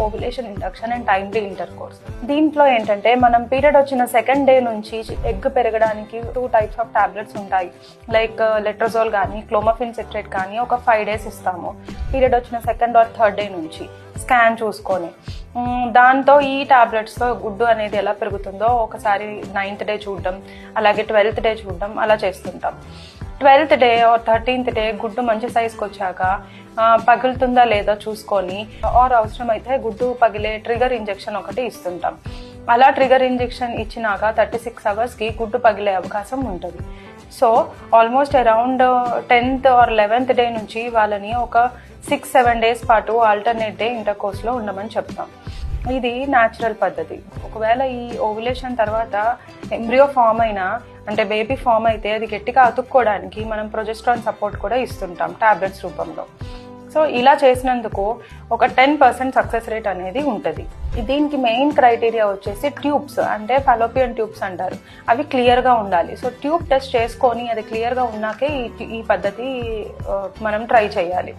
Ovulation induction and timely inter course. దీంట్లో ఏంటంటే మనం పీరియడ్ వచ్చిన సెకండ్ డే నుంచి ఎగ్ పెరగడానికి 2 టైప్స్ ఆఫ్ టాబ్లెట్స్ ఉంటాయి. లైక్ లెట్రజోల్ కానీ క్లోమఫిన్ సిట్రేట్ కానీ ఒక 5 days ఇస్తాము పీరియడ్ వచ్చిన సెకండ్ ఆర్ థర్డ్ డే నుంచి స్కాన్ చూసుకొని. దాంతో ఈ టాబ్లెట్స్తో గుడ్డు అనేది ఎలా పెరుగుతుందో ఒకసారి 9th day చూడడం, అలాగే 12th day చూడడం అలా చేస్తుంటాం. 12th day are 13th day గుడ్డు మంచి సైజ్కి వచ్చాక పగులుతుందా లేదా చూసుకొని ఆర్ అవసరమైతే గుడ్డు పగిలే ట్రిగర్ ఇంజెక్షన్ ఒకటి ఇస్తుంటాం. అలా ట్రిగర్ ఇంజెక్షన్ ఇచ్చినాక 36 hours గుడ్డు పగిలే అవకాశం ఉంటుంది. So almost around 10th or 11th day నుంచి వాళ్ళని ఒక 6-7 days పాటు ఆల్టర్నేట్ డే ఇంటర్ కోర్స్లో ఉండమని చెప్తాం. ఇది న్యాచురల్ పద్ధతి. ఒకవేళ ఈ ఓవ్యులేషన్ తర్వాత ఎంబ్రియో ఫామ్ అయినా అంటే బేబీ ఫామ్ అయితే అది గట్టిగా అతుక్కోవడానికి మనం ప్రొజెస్ట్రాన్ సపోర్ట్ కూడా ఇస్తుంటాం టాబ్లెట్స్ రూపంలో. సో ఇలా చేసినందుకు ఒక 10% సక్సెస్ రేట్ అనేది ఉంటుంది. దీనికి మెయిన్ క్రైటీరియా వచ్చేసి ట్యూబ్స్, అంటే ఫాలోపియన్ ట్యూబ్స్ అంటారు, అవి క్లియర్గా ఉండాలి. సో ట్యూబ్ టెస్ట్ చేసుకొని అది క్లియర్గా ఉన్నాకే ఈ పద్ధతి మనం ట్రై చేయాలి.